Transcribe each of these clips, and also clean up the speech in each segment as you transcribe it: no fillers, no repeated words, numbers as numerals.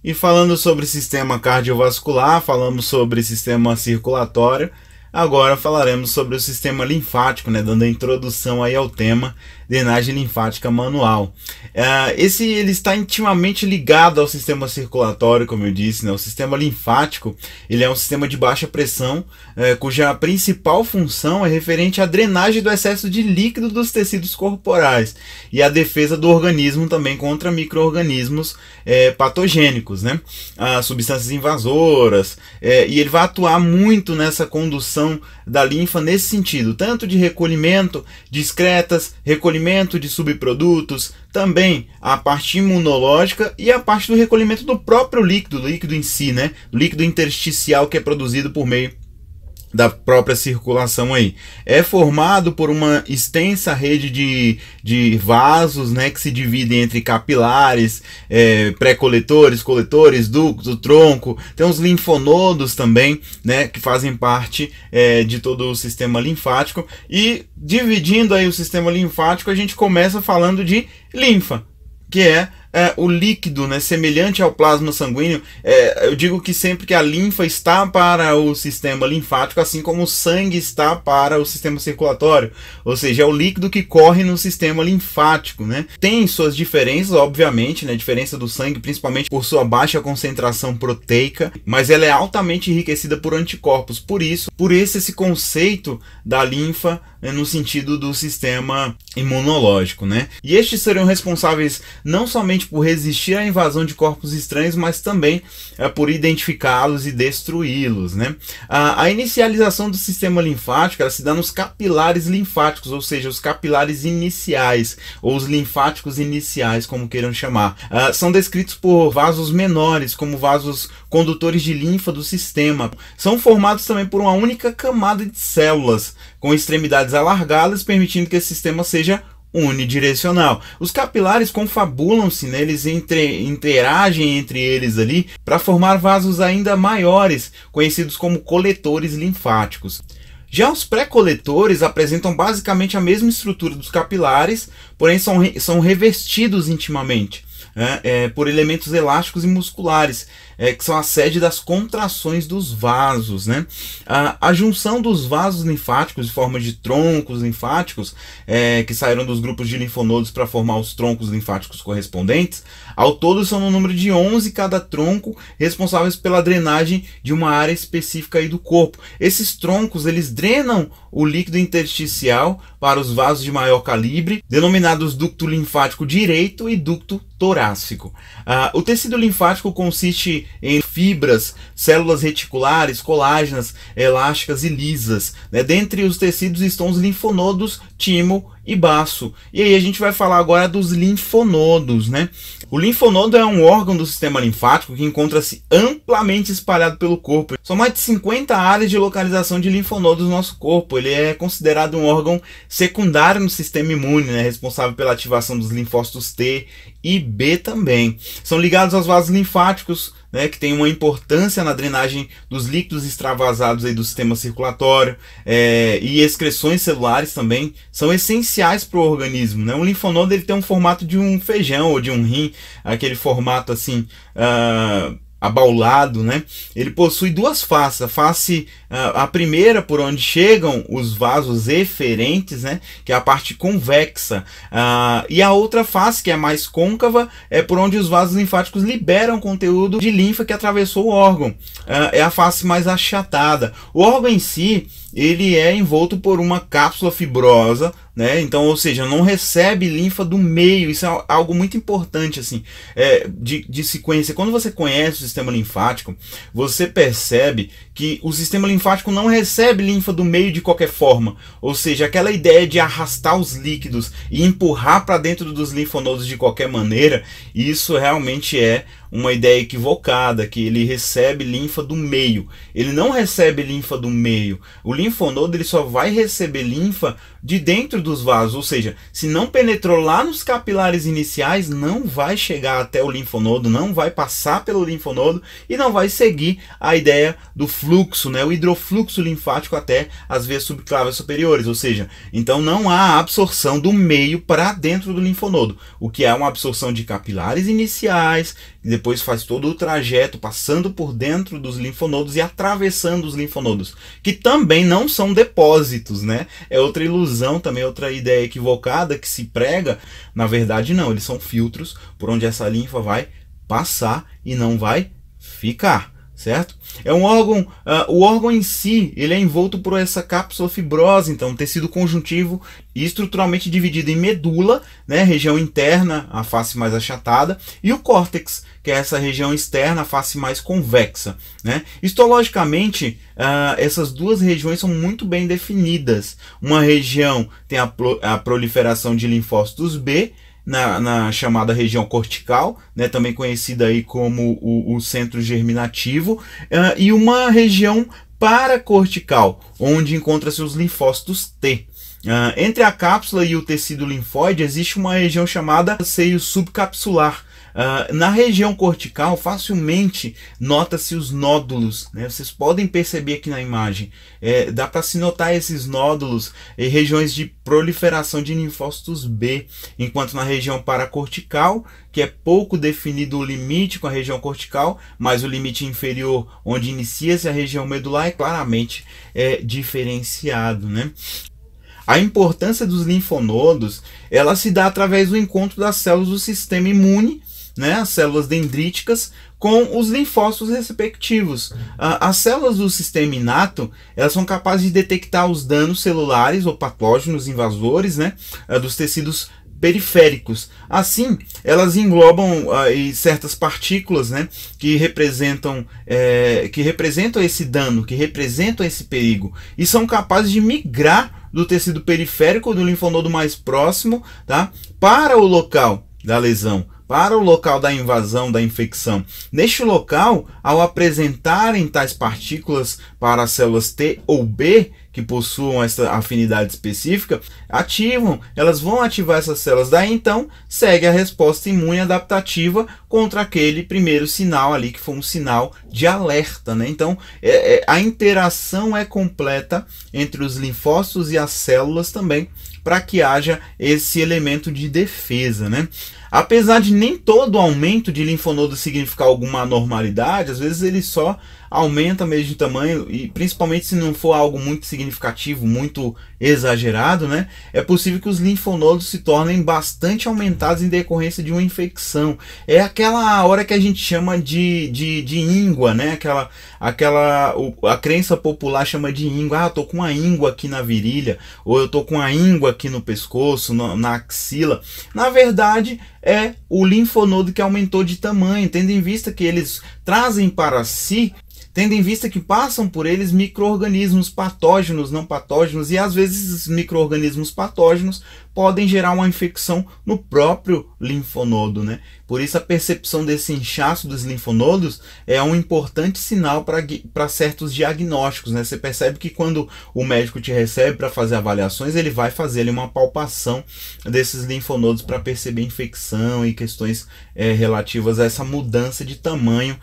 E falando sobre sistema cardiovascular, falamos sobre sistema circulatório, agora falaremos sobre o sistema linfático, né, dando a introdução aí ao tema drenagem linfática manual. Ele está intimamente ligado ao sistema circulatório, como eu disse, né? O sistema linfático ele é um sistema de baixa pressão, cuja principal função é referente à drenagem do excesso de líquido dos tecidos corporais e a defesa do organismo também contra micro-organismos patogênicos, né? Substâncias invasoras, e ele vai atuar muito nessa condução da linfa nesse sentido, tanto de recolhimento de excretas, recolhimento de subprodutos, também a parte imunológica e a parte do recolhimento do próprio líquido, do líquido em si, né? Do líquido intersticial que é produzido por meio da própria circulação aí. É formado por uma extensa rede de vasos, né, que se dividem entre capilares, pré-coletores, coletores, ducto, tronco. Tem os linfonodos também, né, que fazem parte de todo o sistema linfático. E dividindo aí o sistema linfático, a gente começa falando de linfa, que é o líquido, né, semelhante ao plasma sanguíneo. Eu digo que sempre que a linfa está para o sistema linfático, assim como o sangue está para o sistema circulatório, ou seja, é o líquido que corre no sistema linfático, né? Tem suas diferenças, obviamente, né? A diferença do sangue, principalmente por sua baixa concentração proteica, mas ela é altamente enriquecida por anticorpos. Por isso esse conceito da linfa, né, no sentido do sistema imunológico, né? E estes serão responsáveis não somente por resistir à invasão de corpos estranhos, mas também por identificá-los e destruí-los, né? A inicialização do sistema linfático ela se dá nos capilares linfáticos, ou seja, os capilares iniciais, ou os linfáticos iniciais, como queiram chamar. São descritos por vasos menores, como vasos condutores de linfa do sistema. São formados também por uma única camada de células, com extremidades alargadas, permitindo que esse sistema seja unidirecional. Os capilares confabulam-se, né? Eles interagem entre eles ali para formar vasos ainda maiores, conhecidos como coletores linfáticos. Já os pré-coletores apresentam basicamente a mesma estrutura dos capilares, porém são revestidos intimamente por elementos elásticos e musculares, que são a sede das contrações dos vasos, né? A junção dos vasos linfáticos em forma de troncos linfáticos, que saíram dos grupos de linfonodos para formar os troncos linfáticos correspondentes, ao todo são no número de 11 cada tronco, responsáveis pela drenagem de uma área específica aí do corpo. Esses troncos eles drenam o líquido intersticial para os vasos de maior calibre, denominados ducto linfático direito e ducto torácico. O tecido linfático consiste em fibras, células reticulares, colágenas, elásticas e lisas, né? Dentre os tecidos estão os linfonodos timo e baço. E aí a gente vai falar agora dos linfonodos, né? O linfonodo é um órgão do sistema linfático que encontra-se amplamente espalhado pelo corpo. São mais de 50 áreas de localização de linfonodos no nosso corpo. Ele é considerado um órgão secundário no sistema imune, né? Responsável pela ativação dos linfócitos T e B também. São ligados aos vasos linfáticos, né, que tem uma importância na drenagem dos líquidos extravasados aí do sistema circulatório, e excreções celulares também são essenciais para o organismo, né? O linfonodo ele tem um formato de um feijão ou de um rim, aquele formato assim abaulado, né? Ele possui duas faces, a primeira por onde chegam os vasos eferentes, né, que é a parte convexa, e a outra face, que é mais côncava, é por onde os vasos linfáticos liberam conteúdo de linfa que atravessou o órgão, é a face mais achatada. O órgão em si ele é envolto por uma cápsula fibrosa, né? Então, ou seja, não recebe linfa do meio. Isso é algo muito importante assim, de se conhecer. Quando você conhece o sistema linfático, você percebe que o sistema linfático não recebe linfa do meio de qualquer forma. Ou seja, aquela ideia de arrastar os líquidos e empurrar para dentro dos linfonodos de qualquer maneira, isso realmente é uma ideia equivocada, que ele recebe linfa do meio. Ele não recebe linfa do meio. O linfonodo ele só vai receber linfa de dentro dos vasos, ou seja, se não penetrou lá nos capilares iniciais, não vai chegar até o linfonodo, não vai passar pelo linfonodo e não vai seguir a ideia do fluxo, né, o hidrofluxo linfático até as veias subclávias superiores, ou seja, então não há absorção do meio para dentro do linfonodo, o que é uma absorção de capilares iniciais e depois faz todo o trajeto, passando por dentro dos linfonodos e atravessando os linfonodos, que também não são depósitos, né? É outra ilusão também, outra ideia equivocada que se prega. Na verdade não, eles são filtros por onde essa linfa vai passar e não vai ficar, certo? É um órgão, o órgão em si, ele é envolto por essa cápsula fibrosa, então tecido conjuntivo e estruturalmente dividido em medula, né, região interna, a face mais achatada, e o córtex, que é essa região externa, a face mais convexa, né? Histologicamente, essas duas regiões são muito bem definidas. Uma região tem a proliferação de linfócitos B, na chamada região cortical, né, também conhecida aí como o centro germinativo, e uma região paracortical, onde encontra-se os linfócitos T. Entre a cápsula e o tecido linfóide existe uma região chamada seio subcapsular. Na região cortical, facilmente nota-se os nódulos, né? Vocês podem perceber aqui na imagem, dá para se notar esses nódulos em regiões de proliferação de linfócitos B, enquanto na região paracortical, que é pouco definido o limite com a região cortical, mas o limite inferior, onde inicia-se a região medular, é claramente diferenciado, né? A importância dos linfonodos, ela se dá através do encontro das células do sistema imune, né, as células dendríticas, com os linfócitos respectivos. As células do sistema inato, elas são capazes de detectar os danos celulares ou patógenos invasores, né, dos tecidos periféricos. Assim, elas englobam certas partículas, né, que representam esse dano, que representam esse perigo, e são capazes de migrar do tecido periférico, do linfonodo mais próximo, tá, para o local da lesão, para o local da invasão, da infecção. Neste local, ao apresentarem tais partículas para as células T ou B, que possuam essa afinidade específica, elas vão ativar essas células. Daí então, segue a resposta imune adaptativa contra aquele primeiro sinal ali, que foi um sinal de alerta, né? Então, a interação é completa entre os linfócitos e as células também, para que haja esse elemento de defesa, né? Apesar de nem todo aumento de linfonodo significar alguma anormalidade, às vezes ele só aumenta mesmo de tamanho, e principalmente se não for algo muito significativo, muito exagerado, né? É possível que os linfonodos se tornem bastante aumentados em decorrência de uma infecção. É aquela hora que a gente chama de íngua, né? A crença popular chama de íngua. Eu tô com uma íngua aqui na virilha, ou eu tô com uma íngua aqui no pescoço, na axila. Na verdade, é o linfonodo que aumentou de tamanho, tendo em vista que eles trazem para si, tendo em vista que passam por eles micro-organismos patógenos, não patógenos, e às vezes esses micro-organismos patógenos podem gerar uma infecção no próprio linfonodo, né? Por isso a percepção desse inchaço dos linfonodos é um importante sinal para certos diagnósticos, né? Você percebe que quando o médico te recebe para fazer avaliações, ele vai fazer ali uma palpação desses linfonodos para perceber infecção e questões relativas a essa mudança de tamanho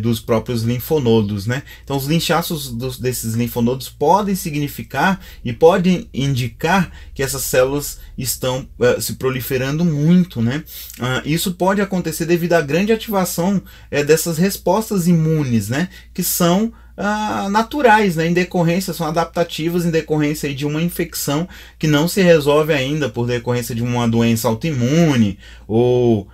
dos próprios linfonodos, né? Então os inchaços desses linfonodos podem significar e podem indicar que essas células estão se proliferando muito, né? Isso pode acontecer devido à grande ativação dessas respostas imunes, né? Que são naturais, né? Em decorrência, são adaptativas em decorrência aí de uma infecção que não se resolve ainda por decorrência de uma doença autoimune ou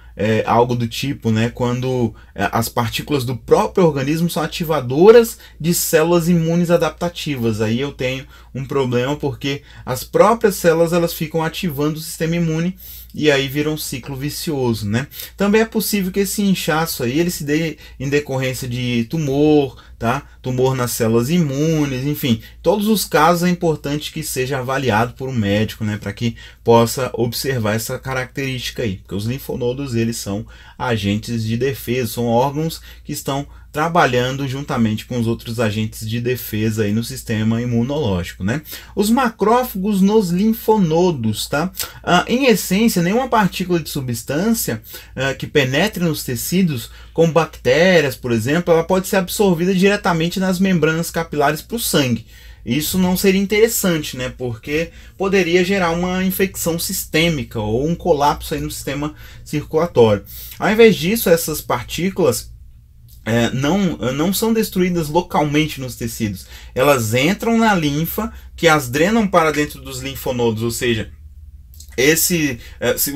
algo do tipo, né? Quando as partículas do próprio organismo são ativadoras de células imunes adaptativas. Aí eu tenho um problema, porque as próprias células elas ficam ativando o sistema imune e aí vira um ciclo vicioso, né? Também é possível que esse inchaço aí ele se dê em decorrência de tumor, tá? Tumor nas células imunes, enfim, todos os casos é importante que seja avaliado por um médico, né, para que possa observar essa característica aí, porque os linfonodos eles são agentes de defesa, são órgãos que estão trabalhando juntamente com os outros agentes de defesa aí no sistema imunológico, né? Os macrófagos nos linfonodos, tá? Em essência, nenhuma partícula de substância que penetre nos tecidos, como bactérias, por exemplo, ela pode ser absorvida diretamente nas membranas capilares para o sangue. isso não seria interessante, né? Porque poderia gerar uma infecção sistêmica ou um colapso aí no sistema circulatório. Ao invés disso, essas partículas não são destruídas localmente nos tecidos. Elas entram na linfa, que as drenam para dentro dos linfonodos, ou seja,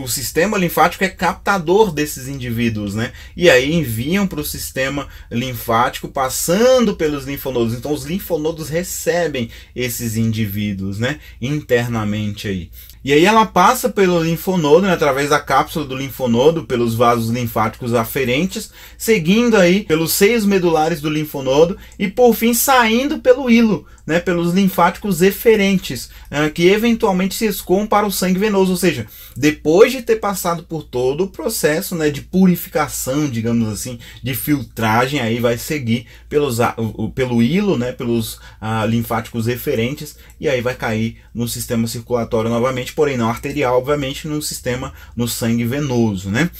o sistema linfático é captador desses indivíduos, né? E aí enviam para o sistema linfático passando pelos linfonodos. Então os linfonodos recebem esses indivíduos, né? Internamente aí. E aí ela passa pelo linfonodo, né, através da cápsula do linfonodo, pelos vasos linfáticos aferentes, seguindo aí pelos seios medulares do linfonodo e por fim saindo pelo hilo, né, pelos linfáticos eferentes, que eventualmente se escoam para o sangue venoso, ou seja, depois de ter passado por todo o processo, né, de purificação, digamos assim, de filtragem, aí vai seguir pelo hilo, né, pelos linfáticos eferentes, e aí vai cair no sistema circulatório novamente, porém não arterial, obviamente, no sangue venoso, né?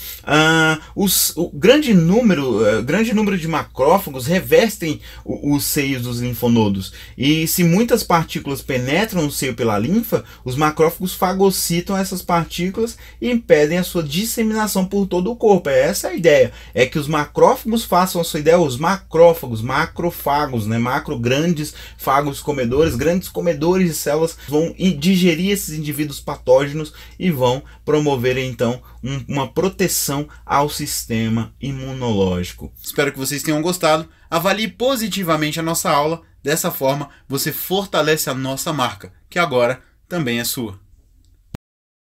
O grande número de macrófagos revestem os seios dos linfonodos, e se muitas partículas penetram no seio pela linfa, os macrófagos fagocitam essas partículas e impedem a sua disseminação por todo o corpo. Essa é a ideia, é que os macrófagos façam a sua ideia, os macrófagos, macrofagos, né? Grandes fagos comedores, grandes comedores de células, vão digerir esses indivíduos patógenos e vão promover então uma proteção ao sistema imunológico. Espero que vocês tenham gostado. Avalie positivamente a nossa aula. Dessa forma, você fortalece a nossa marca, que agora também é sua.